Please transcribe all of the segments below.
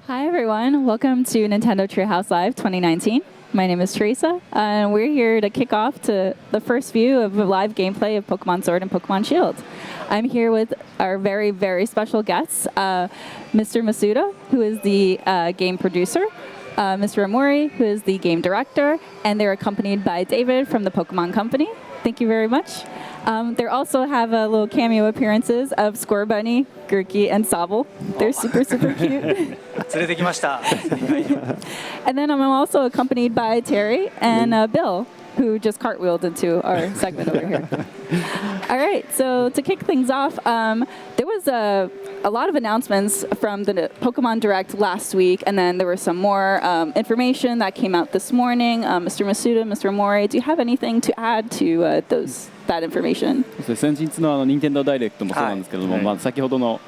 Hi everyone, welcome to Nintendo Treehouse Live 2019. My name is Teresa, and we're here to kick off to the first view of live gameplay of Pokemon Sword and Pokemon Shield. I'm here with our very, very special guests, Mr. Masuda, who is the game producer, Mr. Amori, who is the game director, and they're accompanied by David from the Pokemon Company. Thank you very much. They also have a little cameo appearances of Square Bunny, Gurki, and Sobble. They're super, super cute. 連れてきました。 And then I'm also accompanied by Terry and Bill, who just cartwheeled into our segment over here. All right, so to kick things off, there was a lot of announcements from the Pokemon Direct last week, and then there was some more information that came out this morning. Mr. Masuda, Mr. Amori, do you have anything to add to that information? 先日の任天堂ダイレクトもそうなんですけども、先ほどの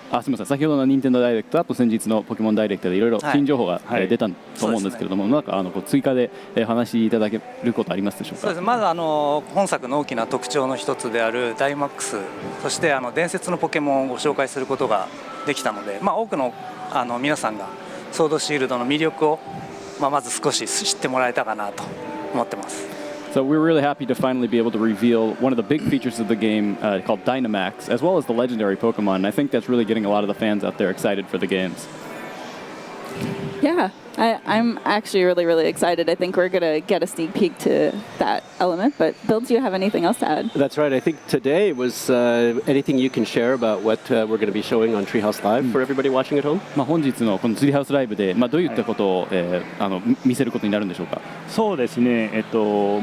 先ほどの任天堂ダイレクト、あと先日のポケモンダイレクトでいろいろ新情報が出たと思うんですけれども、なんか追加で話しいただけることありますでしょうか。そうです。まず本作の大きな特徴の一つであるダイマックス、そして伝説のポケモンをご紹介することができたので、多くの皆さんがソードシールドの魅力をまず少し知ってもらえたかなと思ってます。So we're really happy to finally be able to reveal one of the big features of the game called Dynamax, as well as the legendary Pokemon. And I think that's really getting a lot of the fans out there excited for the games. Yeah, I'm actually really, really excited. I think we're going to get a sneak peek to that element. But Bill, do you have anything else to add? That's right. I think today was anything you can share about what we're going to be showing on Treehouse Live for everybody watching at home? 本日のこのツリーハウスライブで、どういったことを、見せることになるんでしょうか。そうですね、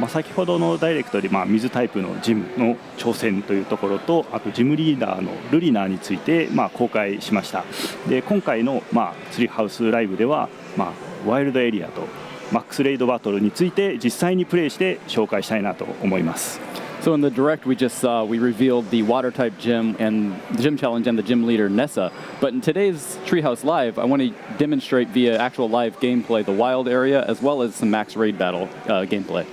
先ほどのダイレクトで、水タイプのジムの挑戦というところと、あとジムリーダーのルリナーについて、公開しました。で今回の、ツリーハウスライブでは、ワイルドエリアとマックスレイドバトルについて実際にプレイして紹介したいなと思います。So in the direct we just saw, we revealed the water type gym and the gym challenge and the gym leader Nessa. But in today's Treehouse Live, I want to demonstrate via actual live gameplay the wild area as well as some max raid battle gameplay.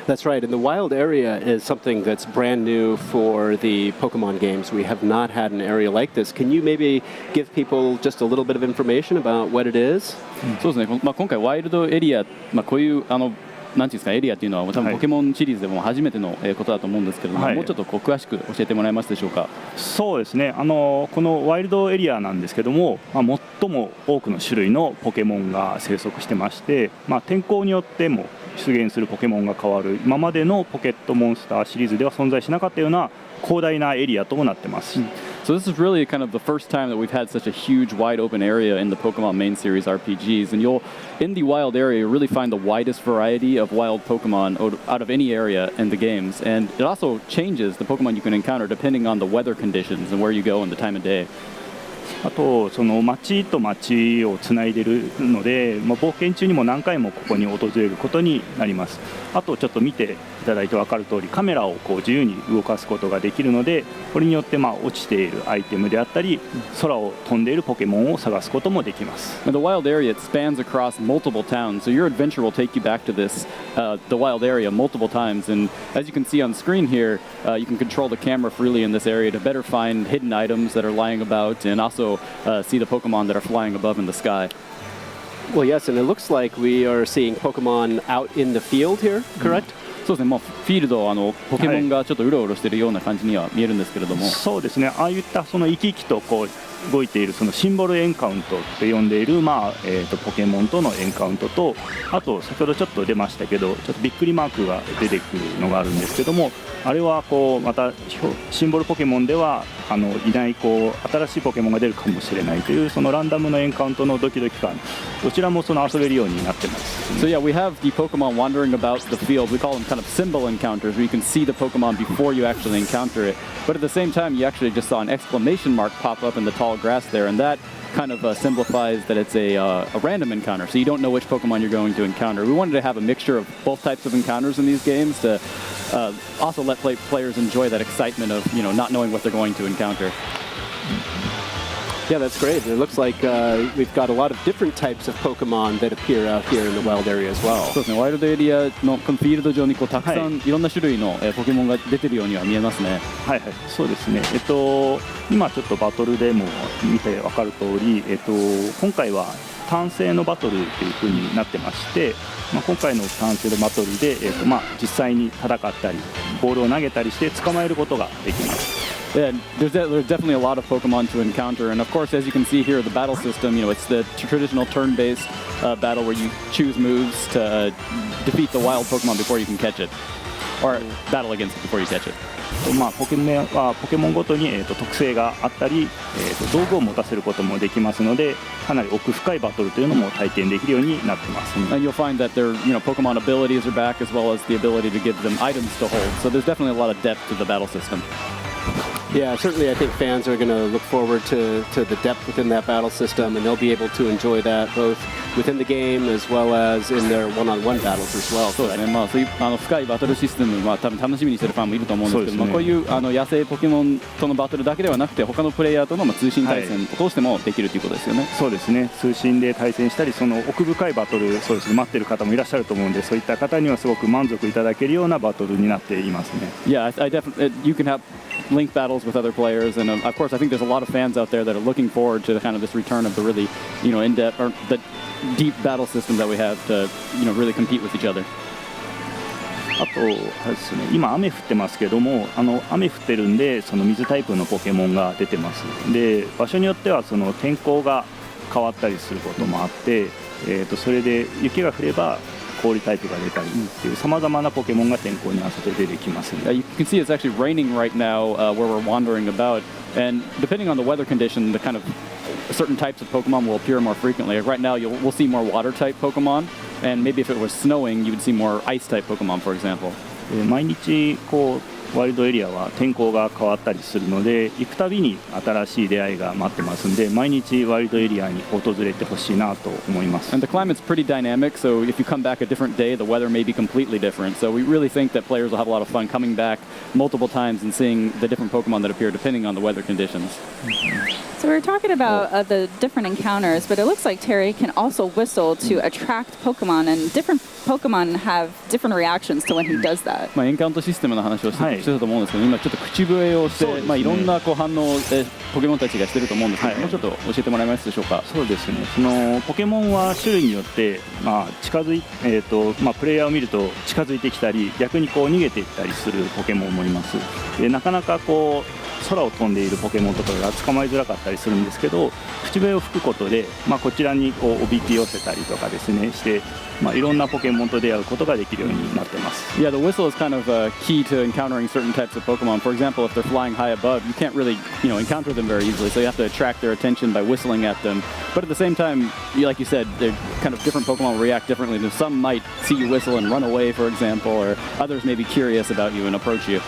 That's right, and the wild area is something that's brand new for the Pokemon games. We have not had an area like this. Can you maybe give people just a little bit of information about what it is? そうですね。今回ワイルドエリア、こういうなんていうんですかエリアっていうのは多分ポケモンシリーズでも初めてのことだと思うんですけれども、もうちょっと詳しく教えてもらえますでしょうか。そうですね。このワイルドエリアなんですけども、最も多くの種類のポケモンが生息してまして、天候によっても出現するポケモンが変わる今までのポケットモンスターシリーズでは存在しなかったような広大なエリアともなってます。So this is really kind of the first time that we've had such a huge, wide open area in the Pokemon main series RPGs, and in the wild area, you'll really find the widest variety of wild Pokemon out of any area in the games, and it also changes the Pokemon you can encounter depending on the weather conditions and where you go and the time of day. あとその町と町をつないでいるので、冒険中にも何回もここに訪れることになります。あとちょっと見ていただいて分かる通り、カメラを自由に動かすことができるので、これによって落ちているアイテムであったり、空を飛んでいるポケモンを探すこともできます。The wild area it spans across multiple towns, so your adventure will take you back to this the wild area multiple times. And as you can see on screen here, you can control the camera freely in this area to better find hidden items that are lying about, and also see the Pokemon that are flying above in the sky. Well, yes, and it looks like we are seeing Pokemon out in the field here, correct? そうですね。フィールドポケモンがちょっとうろうろしているような感じには見えるんですけれども、そうですね。ああいったその生き生きと動いているそのシンボルエンカウントって呼んでいる、ポケモンとのエンカウントと、あと先ほどちょっと出ましたけど、ちょっとびっくりマークが出てくるのがあるんですけども、あれはまたシンボルポケモンではいない新しいポケモンが出るかもしれないというそのランダムのエンカウントのドキドキ感、どちらもその遊べるようになってます。So yeah, we have the Pokemon wandering about the field. We call them kind of symbol encounters, where you can see the Pokemon before you actually encounter it. But at the same time, you actually just saw an exclamation mark pop up in the tall grass there, and that kind of simplifies that it's a random encounter, so you don't know which Pokemon you're going to encounter. We wanted to have a mixture of both types of encounters in these games to also let players enjoy that excitement of not knowing what they're going to encounter. Yeah, that's great. It looks like we've got a lot of different types of Pokemon that appear out here in the wild area as well. そうですね。ワイルドエリアのこのフィールド上にたくさんいろんな種類のポケモンが出てるようには見えますね。はいはい、そうですね。今ちょっとバトルでも見て分かる通り、今回は単性のバトルという風になってまして、今回の単性のバトルで、実際に戦ったりボールを投げたりして捕まえることができます。Yeah, there's definitely a lot of Pokemon to encounter, and of course, as you can see here, the battle system, it's the traditional turn-based battle where you choose moves to defeat the wild Pokemon before you can catch it, or battle against it before you catch it. ポケモンごとに、特性があったり、道具を持たせることもできますので、かなり奥深いバトルというのも体験できるようになってます。And you'll find that their Pokemon abilities are back, as well as the ability to give them items to hold. So there's definitely a lot of depth to the battle system. Yeah, certainly I think fans are going to look forward to the depth within that battle system, and they'll be able to enjoy that both within the game as well as in their one-on-one battles as well. そうですね、そういう深いバトルシステムは多分楽しみにしてるファンもいると思うんですけど、こういう野生ポケモンとのバトルだけではなくて、他のプレイヤーとの通信対戦を通してもできるということですよね。そうですね、通信で対戦したり、その奥深いバトル、そうですね、待ってる方もいらっしゃると思うんで、そういった方にはすごく満足いただけるようなバトルになっていますね。Yeah, I definitely you can have link battles with other players, and of course I think there's a lot of fans out there that are looking forward to kind of this return of the really in-depth or the deep battle system that we have to really compete with each other. あとですね、今雨降ってますけども、雨降ってるんでその水タイプのポケモンが出てます。で、場所によってはその天候が変わったりすることもあって、それで雪が降れば氷タイプが出たりっていう様々なポケモンが天候に合わせて出てきますね。You can see it's actually raining right now where we're wandering about, and depending on the weather condition, the kind of certain types of Pokemon will appear more frequently. Like right now, we'll see more water-type Pokemon, and maybe if it was snowing, you would see more ice-type Pokemon, for example. 毎日ワイルドエリアは天候が変わったりするので、行くたびに新しい出会いが待ってますんで、毎日ワイルドエリアに訪れてほしいなと思います。And the climate's pretty dynamic, so if you come back a different day, the weather may be completely different. So we really think that players will have a lot of fun coming back multiple times and seeing the different Pokemon that appear depending on the weather conditions. So we were talking about the different encounters, but it looks like Terry can also whistle to attract Pokemon, and different Pokemon have different reactions to when he does that. エンカウントシステムの話をしてたと思うんですけど、今ちょっと口笛をして、いろんな反応をポケモンたちがしてると思うんですけど、もうちょっと教えてもらえますでしょうか。そうですね。そのポケモンは種類によって、プレイヤーを見ると近づいてきたり、逆に逃げていったりするポケモンもいます。で、なかなか空を飛んでいるポケモンとかが捕まえづらかったりするんですけど、口笛を吹くことで、こちらにおびき寄せたりとかですねして、いろんなポケモンと出会うことができるようになってます。Yeah, the whistle is kind of key to encountering certain types of Pokemon. For example, if they're flying high above, you can't really encounter them very easily, so you have to attract their attention by whistling at them. But at the same time, like you said, they're kind of different Pokemon react differently. Some might see you whistle and run away, for example, or others may be curious about you and approach you.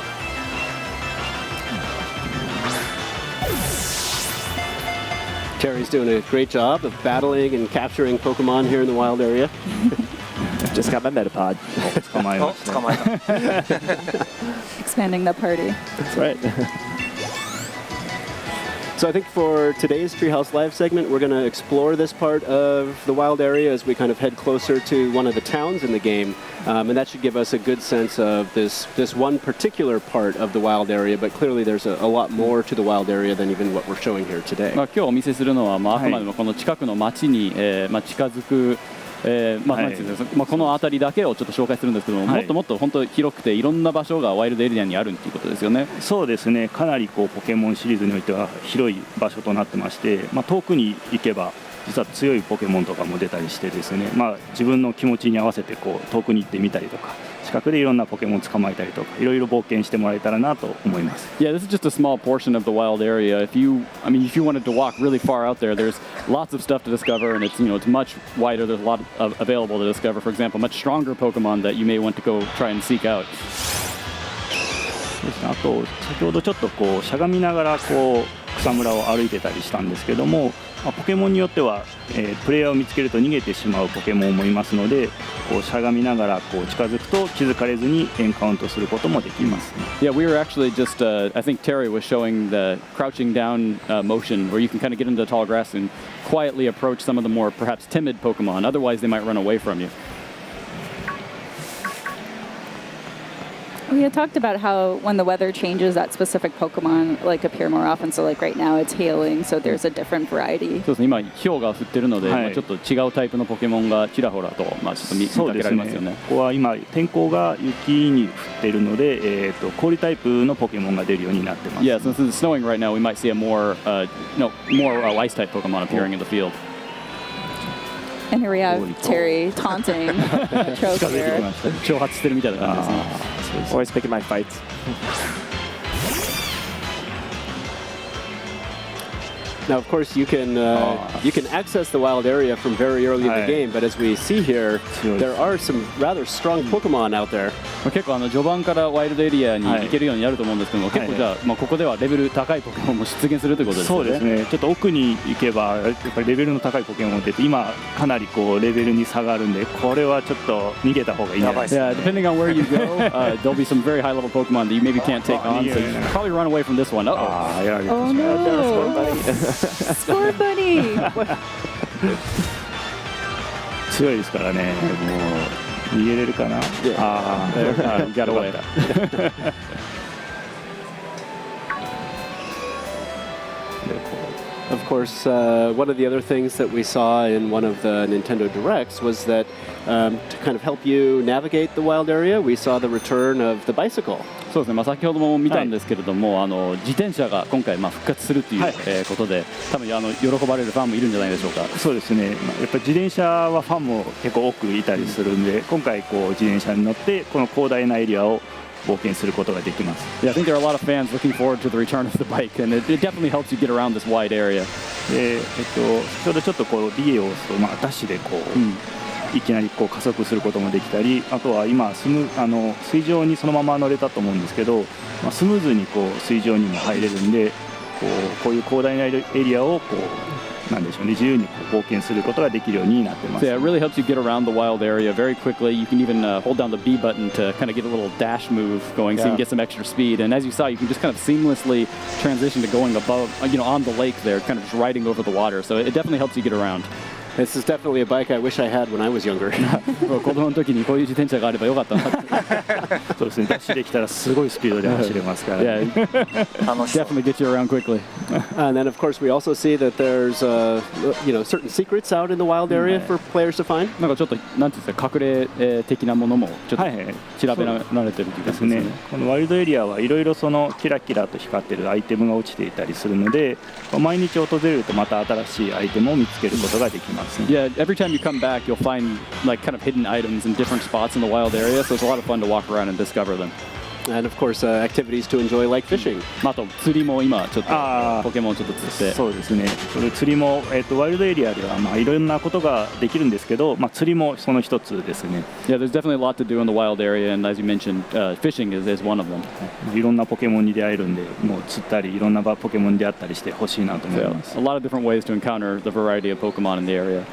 Terry's doing a great job of battling and capturing Pokemon here in the wild area. Just got my Metapod. 捕まえました。捕まえた。Expanding the party. That's right. So I think for today's Treehouse Live segment, we're going to explore this part of the wild area as we kind of head closer to one of the towns in the game. And that should give us a good sense of this one particular part of the wild area, but clearly there's a lot more to the wild area than even what we're showing here today. 今日お見せするのは、あくまでもこの近くの町に、近づくこの辺りだけをちょっと紹介するんですけども、もっともっと本当広くていろんな場所がワイルドエリアにあるということですよね。そうですね、かなりポケモンシリーズにおいては広い場所となってまして、遠くに行けば実は強いポケモンとかも出たりしてですね、自分の気持ちに合わせて遠くに行ってみたりとか、近くでいろんなポケモン捕まえたりとか、いろいろ冒険してもらえたらなと思います。Yeah, this is just a small portion of the wild area. If you wanted to walk really far out there, there's lots of stuff to discover, and it's much wider. There's a lot available to discover. For example, much stronger Pokemon that you may want to go try and seek out. あと先ほどちょっとしゃがみながら草むらを歩いてたりしたんですけども、ポケモンによっては、プレイヤーを見つけると逃げてしまうポケモンもいますので、しゃがみながら近づくと気づかれずにエンカウントすることもできます、Yeah, we were actually just, I think Terry was showing the crouching down motion where you can kind of get into the tall grass and quietly approach some of the more perhaps timid Pokemon. Otherwise, they might run away from you. We had talked about how when the weather changes, that specific Pokemon like appear more often. So like right now it's hailing, so there's a different variety. そうですね、今、氷が降ってるので、はいまあちょっと違うタイプのポケモンがちらほらと、まあ、ちょっと見かけられますよね。ここは今天候が雪に降っているので、氷タイプのポケモンが出るようになってます。Yeah, since it's snowing right now, we might see a more ice type Pokemon appearing in the field. And here we have Terry taunting Choke 近づいてき here. ました。挑発してるみたいな感じですね。Always picking my fights. Now, of course, you can access the wild area from very early in the game, but as we see here, there are some rather strong Pokemon out there. 結構序盤からワイルドエリアに行けるようになると思うんですけども、結構じゃあ、まあ、ここではレベル高いポケモンも出現するということですね。そうですね。ちょっと奥に行けばやっぱりレベルの高いポケモンって今かなりこうレベルに差があるんで、これはちょっっと逃げた方がいいんじゃないですか。Yeah, depending on where you go, there'll be some very high level Pokemon that you maybe can't take on, so you should probably run away from this one. Uh-oh. Oh no! Score buddy! 強いですからね。もう逃げれるかな。ああ、got away. Of course, one of the other things that we saw in one of the Nintendo Directs was that to kind of help you navigate the wild area, we saw the return of the bicycle. そうですね、まあ、先ほども見たんですけれども、自転車が今回復活するという、ことで、多分喜ばれるファンもいるんじゃないでしょうか。そうですね、やっぱり自転車はファンも結構多くいたりするんで、今回こう自転車に乗ってこの広大なエリアを冒険することができます。Yeah, I think there are a lot of fans looking forward to the return of the bike, and it definitely helps you get around this wide area. で、先ほどちょっとこうビデオを押すと、ダッシュでこう、いきなりこう加速することもできたり、あとは今水上にそのまま乗れたと思うんですけど、スムーズにこう水上にも入れるんで、こういう広大なエリアをこうなんでしょうね、自由に冒険することができるようになってます。So yeah, it really helps you get around the wild area very quickly. You can even hold down the B button to kind of get a little dash move going, so you can get some extra speed. And as you saw, you can just kind of seamlessly transition to going above, on the lake there, kind of just riding over the water. So it definitely helps you get around. This is definitely a bike I wish I had when I was younger. 子供の時にこういう自転車があればよかったなって。そうですね、ダッシュできたらすごいスピードで走れますから。Yeah, definitely get you around quickly. And then, of course, we also see that there's certain secrets out in the wild area for players to find. なんかちょっとなんていうんですか、隠れ的なものもちょっと調べられてるというですね。このワイルドエリアはいろいろそのキラキラと光ってるアイテムが落ちていたりするので、毎日訪れるとまた新しいアイテムを見つけることができます。Yeah, every time you come back, you'll find like kind of hidden items in different spots in the wild area, so it's a lot of fun to walk around and discover them. And of course, activities to enjoy like fishing. あと釣りも今ちょっとポケモンちょっと釣って。そうですね。それ釣りもワイルドエリアではいろんなことができるんですけど、釣りもその一つですね。Yeah, there's definitely a lot to do in the wild area, and as you mentioned, fishing is one of them. いろんなポケモンに出会えるんで、もう釣ったりいろんなポケモンに出会ったりしてほしいなと思います。A lot of different ways to encounter the variety of Pokemon in the area.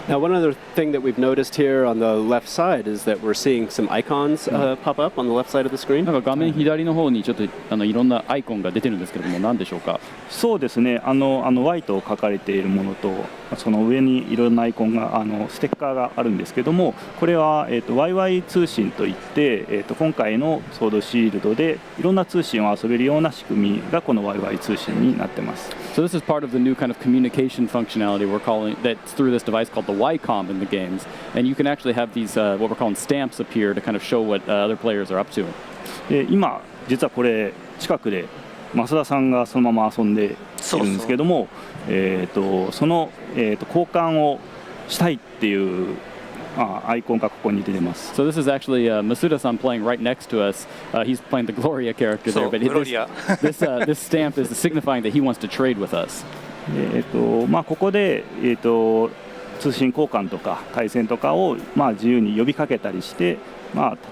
Now, one other thing that we've noticed here on the left side is that we're seeing some icons pop up on the left side of the screen. なんか画面左の方にちょっといろんなアイコンが出てるんですけれども、何でしょうか。そうですね。Y と書かれているものと、その上にいろんなアイコンがステッカーがあるんですけども、これはYY 通信といって、今回のソードシールドでいろんな通信を遊べるような仕組みがこの YY 通信になってます。So this is part of the new kind of communication functionality we're calling that's through this device called the Y-Com in the games, and you can actually have these what we're calling stamps appear to kind of show what other players are up to. 今実はこれ近くで増田さんがそのまま遊んでいるんですけども、その交換をしたいっていうアイコンがここに出てます。So this is actually Masuda-san playing right next to us. He's playing the Gloria character there, but this stamp is signifying that he wants to trade with us. ここで通信交換とか対戦とかを自由に呼びかけたりして、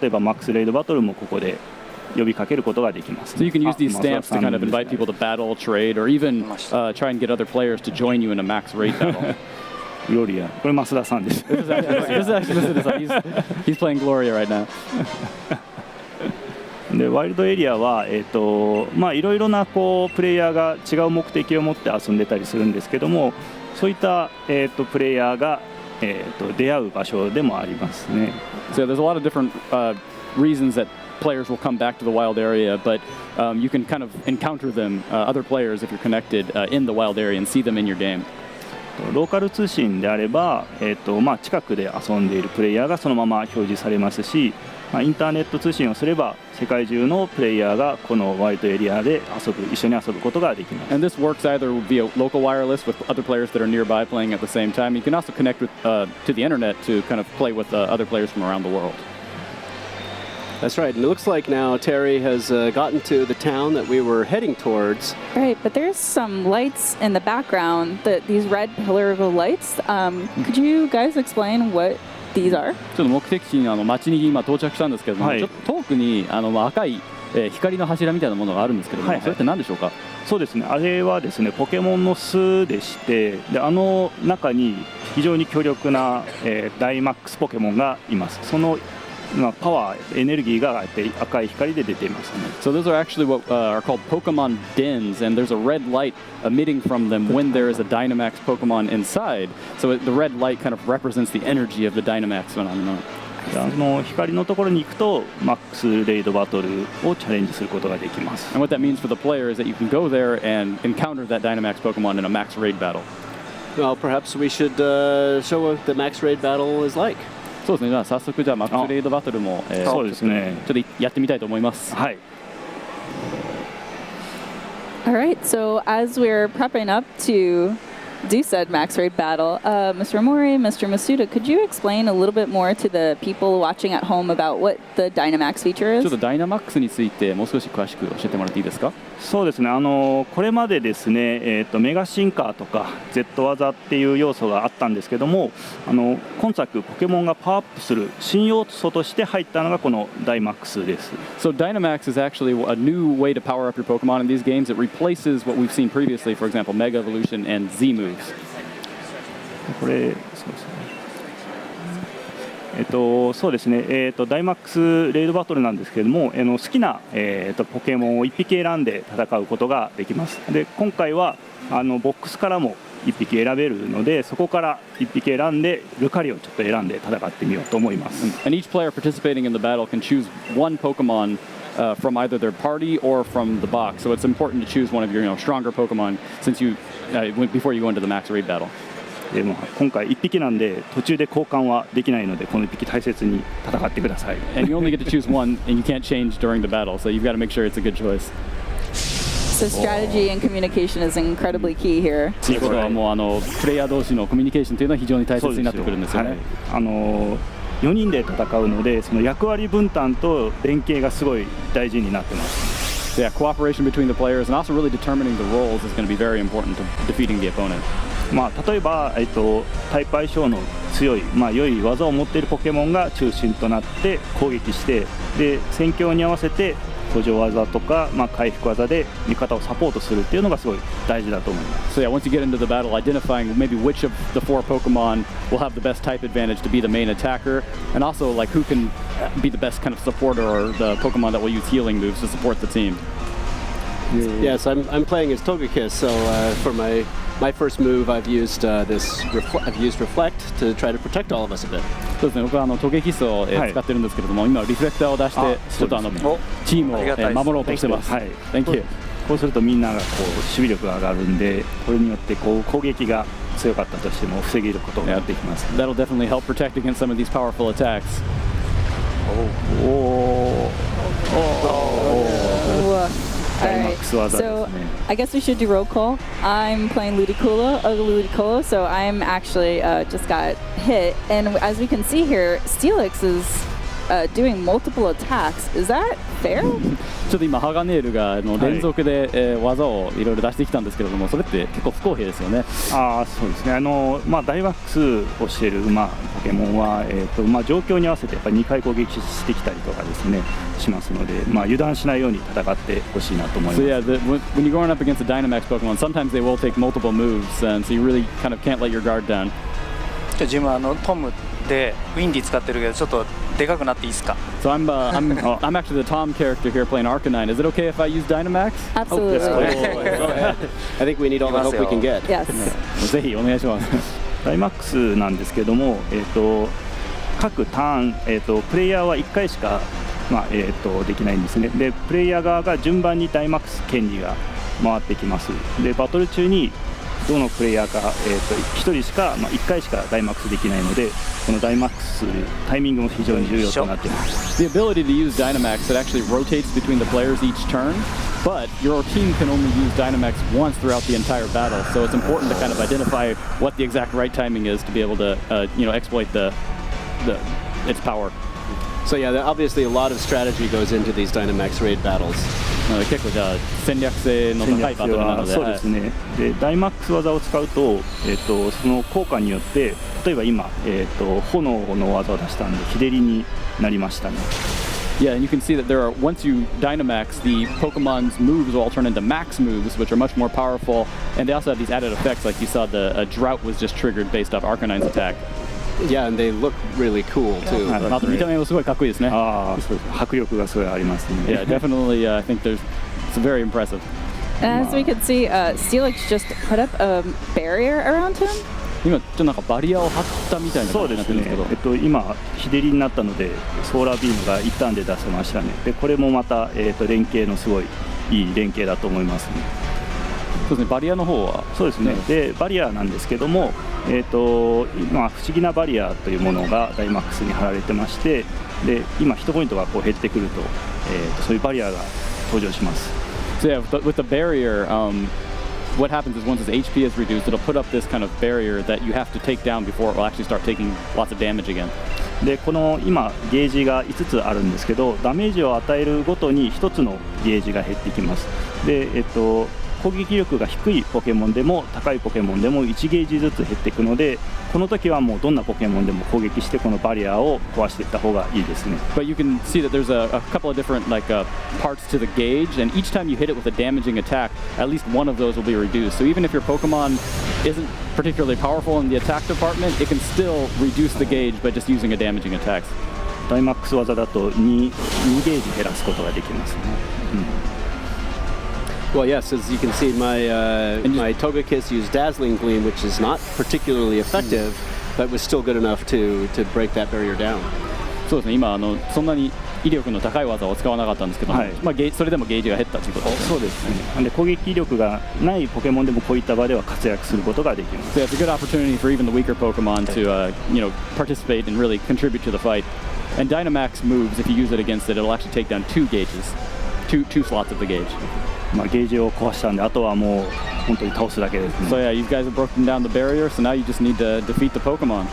例えばマックスレイドバトルもここで呼びかけることができます。So you can use these stamps to kind of invite people to battle, trade, or even try and get other players to join you in a max raid battle. Gloria、これ増田さんです。This is actually Masuda-san. He's playing Gloria right now. でワイルドエリアはいろいろなプレイヤーが違う目的を持って遊んでたりするんですけども、そういった、プレイヤーが、出会う場所でもありますね。So there's a lot of different reasons that players will come back to the wild area, but you can kind of encounter them, other players, if you're connected in the wild area and see them in your game. ローカル通信であれば、近くで遊んでいるプレイヤーがそのまま表示されますし、インターネット通信をすれば世界中のプレイヤーがこのワイドエリアで一緒に遊ぶことができます。And this works either via local wireless with other players that are nearby playing at the same time. You can also connect with, to the internet to kind of play with other players from around the world. That's right. And it looks like now Terry has gotten to the town that we were heading towards. Right, but there's some lights in the background, these red pillar lights. Could you guys explain what these are? ちょっと目的地の町に今到着したんですけども、ちょっと遠くに赤い光の柱みたいなものがあるんですけども、それって何でしょうか？そうですね、あれはですね、ポケモンの巣でして、で中に非常に強力な、ダイマックスポケモンがいます。そのパワー、エネルギーが赤い光で出ていますね。So those are actually what are called Pokemon dens, and there's a red light emitting from them when there is a Dynamax Pokemon inside. So the red light kind of represents the energy of the Dynamax phenomenon. 光のところに行くとマックスレイドバトルをチャレンジすることができます。And what that means for the player is that you can go there and encounter that Dynamax Pokemon in a max raid battle. Well, perhaps we should show what the max raid battle is like. そうですね。じゃあ早速じゃあマックスレイドバトルもそうですね。ちょっとやってみたいと思います。はい。All right, so as we're prepping up to do said max raid battle, Mr. Mori, Mr. Masuda, could you explain a little bit more to the people watching at home about what the Dynamax feature is? ちょっとダイナマックスについてもう少し詳しく教えてもらっていいですか？そうですね、これまでですね、メガシンカーとか Z 技っていう要素があったんですけども、今作ポケモンがパワーアップする新要素として入ったのがこのダイマックスです。So Dynamax is actually a new way to power up your Pokemon in these games. It replaces what we've seen previously, for example, Mega Evolution and Z moves. これそうですね。そうですね、ダイマックスレイドバトルなんですけれども、好きな、ポケモンを1匹選んで戦うことができます。で今回はボックスからも1匹選べるので、そこから1匹選んでルカリをちょっと選んで戦ってみようと思います。And each player participating in the battle can choose one Pokemon from either their party or from the box. So it's important to choose one of your stronger Pokemon since you before you go into the max raid battle. でも今回1匹なんで途中で交換はできないので、この1匹大切に戦ってください。And you only get to choose one, and you can't change during the battle, so you've got to make sure it's a good choice. So strategy and communication is incredibly key here. ということはもうプレイヤー同士のコミュニケーションというのは非常に大切になってくるんですよね。4人で戦うので、その役割分担と連携がすごい大事になってます。Yeah, cooperation between the players and also really determining the roles is going to be very important to defeating the opponent. 例えば、タイプ相性の強い、良い技を持っているポケモンが中心となって攻撃して、で戦況に合わせて補助技とか、回復技で味方をサポートするっていうのがすごい大事だと思います。So yeah, once you get into the battle, identifying maybe which of the 4 Pokemon will have the best type advantage to be the main attacker, and also like who can be the best kind of supporter or the Pokemon that will use healing moves to support the team. Yes, I'm playing as Togekiss, so for my first move, I've used Reflect to try to protect all of us a bit. そうですね、僕はトゲキスを使ってるんですけれども、今リフレクターを出してちょっとチームを守ろうとしてます。Thank you. こうするとみんなが守備力が上がるんで、これによって攻撃が強かったとしても防げることができます。That'll definitely help protect against some of these powerful attacks. All right, so I guess we should do roll call. I'm playing Ludicolo, so I'm actually just got hit. And as we can see here, Steelix is doing multiple attacks. Is that fair? ちょっと今ハガネールが連続で技をいろいろ出してきたんですけれども、それって結構不公平ですよね。そうですね。ダイマックスをしているポケモンは状況に合わせてやっぱり2回攻撃してきたりとかですねしますので、油断しないように戦ってほしいなと思います。So yeah, when you're going up against a Dynamax Pokemon, sometimes they will take multiple moves, and so you really kind of can't let your guard down. 自分トムでウィンディ使ってるけどちょっとでかくなっていいですか？ So I'm actually the Tom character here playing Arcanine. Is it okay if I use Dynamax? Absolutely. I think we need all the help we can get. Yes. ぜひお願いします。ダイマックスなんですけども、各ターン、プレイヤーは1回しかできないんですね。でプレイヤー側が順番にダイマックス権利が回ってきます。でバトル中にどのプレイヤーか、1人しか、1回しかダイマックスできないので、このダイマックスするタイミングも非常に重要となっています。 The ability to use Dynamax, it actually rotates between the players each turn, but your team can only use Dynamax once throughout the entire battle, so it's important to kind of identify what the exact right timing is to be able to exploit its power. So yeah, obviously a lot of strategy goes into these Dynamax raid battles. 結構じゃあ戦略性の高いバトルなので、そうですね。でダイマックス技を使うと、その効果によって例えば今、炎の技を出したんで日照りになりましたね。Yeah, and you can see that there are, once you Dynamax, the Pokemon's moves will all turn into max moves, which are much more powerful, and they also have these added effects, like you saw the drought was just triggered based off Arcanine's attack. Yeah, and they look really cool too. あと見た目もすごいかっこいいですね。迫力がすごいありますね。Yeah, definitely. I think it's very impressive. And as we could see, Steelix just put up a barrier around him. 今ちょっとなんかバリアを張ったみたいなそうです感じになってるんですけど、ね。今日照りになったのでソーラービームが一旦で出せましたね。でこれもまた、連携のすごいいい連携だと思いますね。そうですね。バリアの方はそうですね。でバリアなんですけども、今不思議なバリアというものがダイマックスに貼られてまして、で今ヒットポイントがこう減ってくると、そういうバリアが登場します。So yeah, with the barrier, what happens is once its HP is reduced, it'll put up this kind of barrier that you have to take down before it will actually start taking lots of damage again. でこの今ゲージが5つあるんですけど、ダメージを与えるごとに1つのゲージが減ってきます。で攻撃力が低いポケモンでも高いポケモンでも1ゲージずつ減っていくので、この時はもうどんなポケモンでも攻撃してこのバリアを壊していった方がいいですね。But you can see that there's a couple of different parts to the gauge, and each time you hit it with a damaging attack, at least one of those will be reduced. So even if your Pokemon isn't particularly powerful in the attack department, it can still reduce the gauge by just using a damaging attack. ダイマックス技だと 2ゲージ減らすことができますね。Well, yes, as you can see, my Togekiss used Dazzling Gleam, which is not particularly effective, but was still good enough to break that barrier down. そうですね。今そんなに威力の高い技を使わなかったんですけど、それでもゲージが減ったということです。そうですね。で攻撃力がないポケモンでもこういった場では活躍することができます。So it's a good opportunity for even the weaker Pokemon to participate and really contribute to the fight. And Dynamax moves, if you use it against it, it'll actually take down 2 gauges, two slots of the gauge. ゲージを壊したんで、あとはもう本当に倒すだけですね。So yeah, you guys have broken down the barrier, so now you just need to defeat the Pokemon.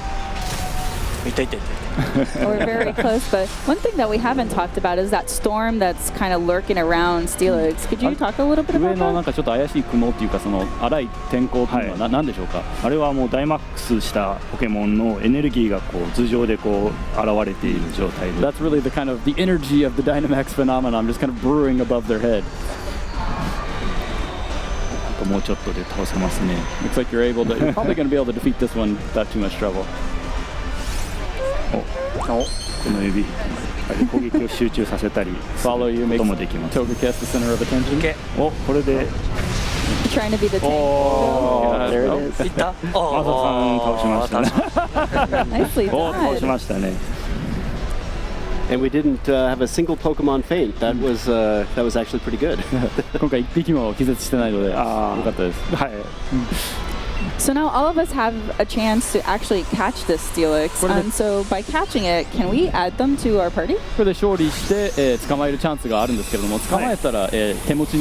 We're very close, but one thing that we haven't talked about is that storm that's kind of lurking around Steelix. Could you talk a little bit 上 about のなん that? かちょっと怪しい雲っていうか、その荒い天候っていうのは何でしょうか。あれはもうダイマックスしたポケモンのエネルギーがこう頭上でこう現れている状態で。 That's really the kind of the energy of the Dynamax phenomenon, just kind of brewing above their head. もうちょっとで倒せますね。 Looks like you're probably going to be able to defeat this one without too much trouble. この指攻撃を集中させたりする Follow you こ makes ともできます。 Togekiss the center of attention. これで Trying to be the tank. Yeah, there no. it is. いったマサさん倒しましたね。 Nicely 倒し done. ましたね。 And we didn't have a single Pokemon faint. That was actually pretty good. 今回一匹も気絶してないので、よかったです。はい。 So now all of us have a chance to actually catch this Steelix. What are the- And so by catching it, can we add them to our party? これで勝利して、捕まえるチャンスがあるんですけれども、捕まえたら、手持ち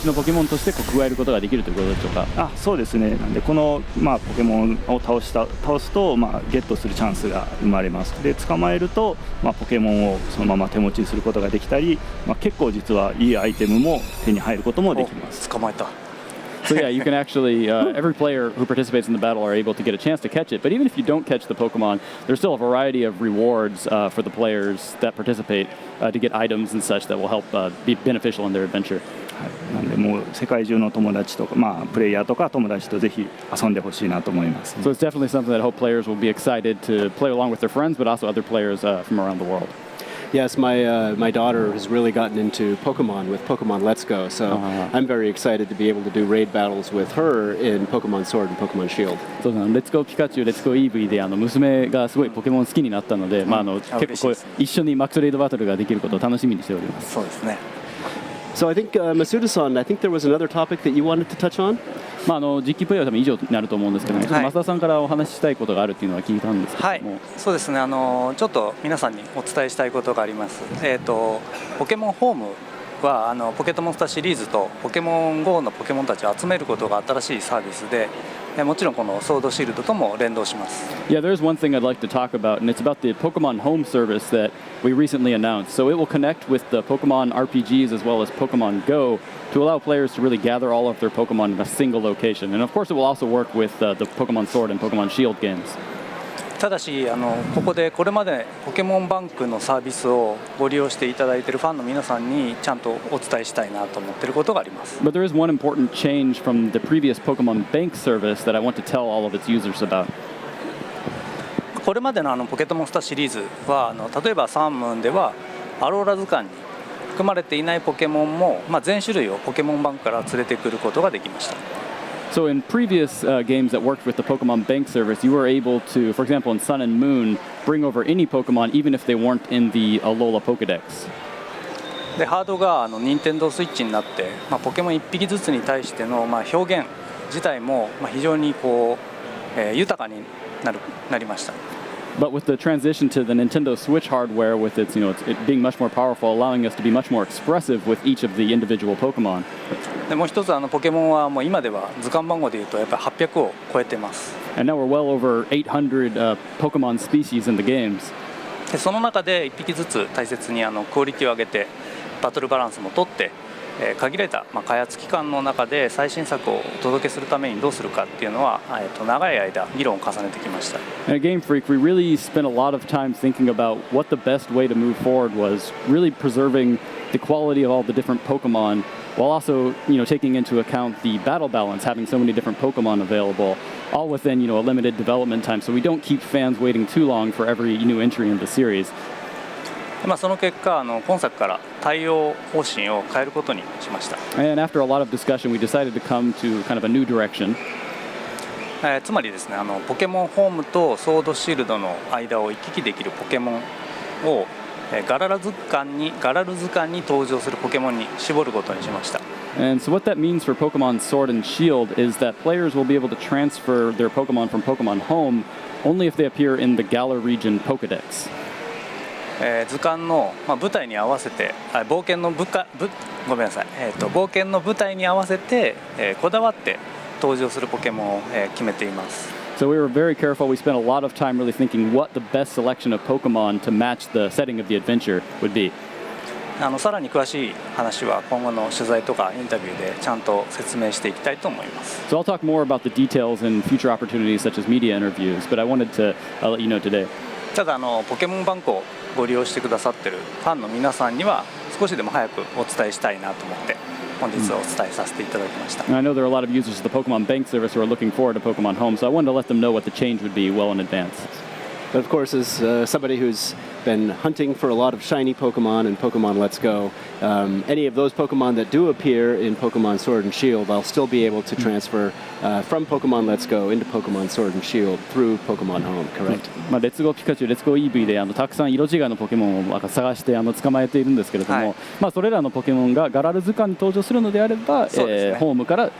のポケモンとしてこう加えることができるということでしょうか。そうですね。なんでこのポケモンを倒すとゲットするチャンスが生まれます。で捕まえるとポケモンをそのまま手持ちにすることができたり、結構実はいいアイテムも手に入ることもできます。捕まえた。 So yeah, you can actually, every player who participates in the battle are able to get a chance to catch it. But even if you don't catch the Pokemon, there's still a variety of rewards for the players that participate to get items and such that will help be beneficial in their adventure. なんでもう世界中の友達とかプレイヤーとか友達とぜひ遊んでほしいなと思います。 So it's definitely something that I hope players will be excited to play along with their friends, but also other players from around the world. Yes, my daughter has really gotten into Pokemon with Pokemon Let's Go, so I'm very excited to be able to do raid battles with her in Pokemon Sword and Pokemon Shield. そうなのレッツゴーピカチュウ、レッツゴーイーブイで娘がすごいポケモン好きになったので、結構こう一緒にマックスレイドバトルができることを楽しみにしております。そうですね。So I think Masuda-san, I think there was another topic that you wanted to touch on. 実機プレイは多分以上になると思うんですけども、ちょっと増田さんからお話ししたいことがあるっていうのは聞いたんですけども。はい、そうですね。ちょっと皆さんにお伝えしたいことがあります。ポケモンホームはポケットモンスターシリーズとポケモン GO のポケモンたちを集めることが新しいサービスで、もちろんこのソードシールドとも連動します。Yeah, there's one thing I'd like to talk about, and it's about the Pokemon Home service that we recently announced. So it will connect with the Pokemon RPGs as well as Pokemon Go to allow players to really gather all of their Pokemon in a single location. And of course, it will also work with the Pokemon Sword and Pokemon Shield games. ただしここでこれまでポケモンバンクのサービスをご利用していただいているファンの皆さんにちゃんとお伝えしたいなと思っていることがあります。But there is one important change from the previous Pokemon Bank service that I want to tell all of its users about. これまでのポケットモンスターシリーズは例えばサンムーンではアローラ図鑑に含まれていないポケモンも、全種類をポケモンバンクから連れてくることができました。So in previous games that worked with the Pokemon Bank service, you were able to, for example, in Sun and Moon, bring over any Pokemon even if they weren't in the Alola Pokedex. でハードが任天堂スイッチになって、ポケモン1匹ずつに対しての、表現自体も、非常に豊かになりました。But with the transition to the Nintendo Switch hardware, with its, it being much more powerful, allowing us to be much more expressive with each of the individual Pokemon. でもう一つポケモンはもう今では図鑑番号でいうとやっぱり800を超えてます。And now we're well over 800 Pokemon species in the games. でその中で1匹ずつ大切にクオリティを上げてバトルバランスも取って、限られた、開発期間の中で最新作をお届けするためにどうするかっていうのは、長い間議論を重ねてきました。At Game Freak, we really spent a lot of time thinking about what the best way to move forward was, really preserving the quality of all the different Pokemon, while also, taking into account the battle balance, having so many different Pokemon available, all within, a limited development time, so we don't keep fans waiting too long for every new entry in the series. その結果今作から対応方針を変えることにしました。And after a lot of discussion, we decided to come to kind of a new direction. つまりですねポケモンホームとソードシールドの間を行き来できるポケモンをガラル図鑑に登場するポケモンに絞ることにしました。And so what that means for Pokemon Sword and Shield is that players will be able to transfer their Pokemon from Pokemon Home only if they appear in the Galar region Pokedex. 図鑑の舞台に合わせて冒険の舞台に合わせてこだわって登場するポケモンを決めています。So we were very careful. We spent a lot of time really thinking what the best selection of Pokemon to match the setting of the adventure would be. さらに詳しい話は今後の取材とかインタビューでちゃんと説明していきたいと思います。So I'll talk more about the details in future opportunities such as media interviews, but I wanted to let you know today. ただポケモンバンクをご利用してくださってるファンの皆さんには少しでも早くお伝えしたいなと思って本日お伝えさせていただきました。And I know there are a lot of users of the Pokemon Bank service who are looking forward to Pokemon Home, so I wanted to let them know what the change would be well in advance. But of course, as somebody who's been hunting for a lot of shiny Pokemon in Pokemon Let's Go, any of those Pokemon that do appear in Pokemon Sword and Shield, I'll still be able to transfer from Pokemon Let's Go into Pokemon Sword and Shield through Pokemon Home, correct? レッツゴーピカチュウ、レッツゴーイーブイでたくさん色違いのポケモンを探して捕まえているんですけれども、それらのポケモンがガラル図鑑に登場するのであれば、ホームから、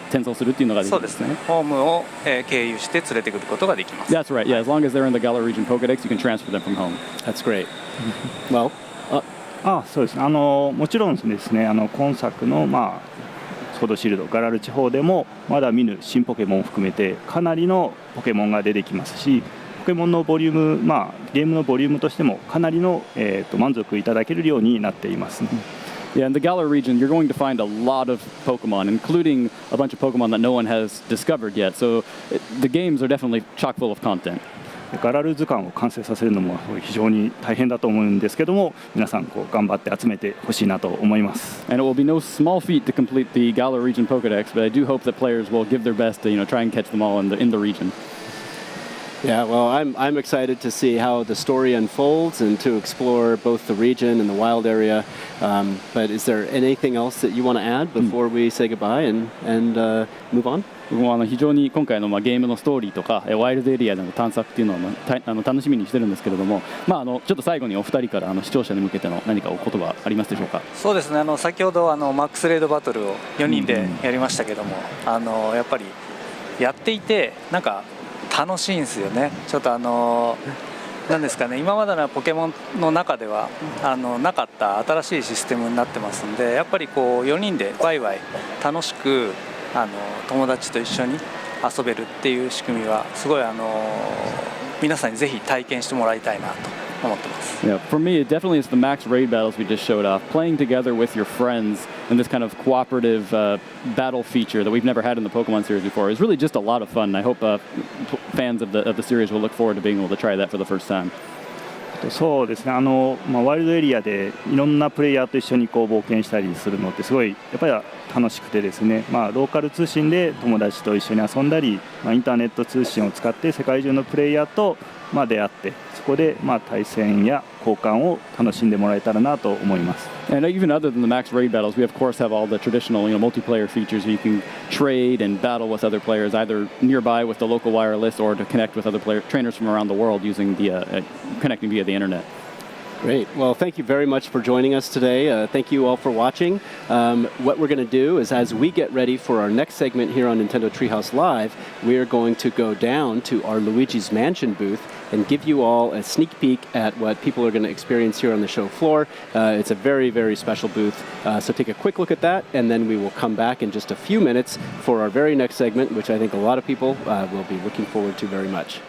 転送するっていうのができるんですね。そうですね。ホームを、経由して連れてくることができます。That's right. Yeah, as long as they're in the Galar region Pokedex, you can transfer them from home. That's great. Well, そうですね。もちろんですね、今作のソードシールドガラル地方でもまだ見ぬ新ポケモンを含めてかなりのポケモンが出てきますし、ポケモンのボリューム、ゲームのボリュームとしてもかなりの、満足いただけるようになっていますね。Yeah, in the Galar region, you're going to find a lot of Pokemon, including a bunch of Pokemon that no one has discovered yet. So the games are definitely chock full of content. ガラル図鑑を完成させるのも非常に大変だと思うんですけども、皆さん頑張って集めてほしいなと思います。And it will be no small feat to complete the Galar region Pokedex, but I do hope that players will give their best to try and catch them all in the region. Yeah, well, I'm excited to see how the story unfolds and to explore both the region and the wild area. But is there anything else that you want to add before we say goodbye and move on? 僕も非常に今回のゲームのストーリーとかワイルドエリアでの探索っていうのを楽しみにしてるんですけれども、ちょっと最後にお二人から視聴者に向けての何かお言葉ありますでしょうか。そうですね、先ほどマックスレードバトルを4人でやりましたけども、やっぱりやっていてなんか楽しいんですよね。ちょっとなんですかね、今までのポケモンの中ではなかった新しいシステムになってますんで、やっぱりこう4人でワイワイ楽しく友達と一緒に遊べるっていう仕組みはすごい皆さんにぜひ体験してもらいたいなと思ってます。Yeah, for me, it definitely is the max raid battles we just showed off. Playing together with your friends in this kind of cooperative battle feature that we've never had in the Pokemon series before is really just a lot of fun. I hope fans of the series will look forward to being able to try that for the first time. そうですね、ワイルドエリアでいろんなプレイヤーと一緒にこう冒険したりするのってすごいやっぱり楽しくてですね、ローカル通信で友達と一緒に遊んだり、インターネット通信を使って世界中のプレイヤーと出会って、そこで対戦や交換を楽しんでもらえたらなと思います。And even other than the max raid battles, we of course have all the traditional, multiplayer features where you can trade and battle with other players, either nearby with the local wireless or to connect with other trainers from around the world using the connecting via the internet. Great. Well, thank you very much for joining us today. Thank you all for watching. What we're going to do is, as we get ready for our next segment here on Nintendo Treehouse Live, we are going to go down to our Luigi's Mansion booth and give you all a sneak peek at what people are going to experience here on the show floor. It's a very, very special booth. So take a quick look at that, and then we will come back in just a few minutes for our very next segment, which I think a lot of people will be looking forward to very much.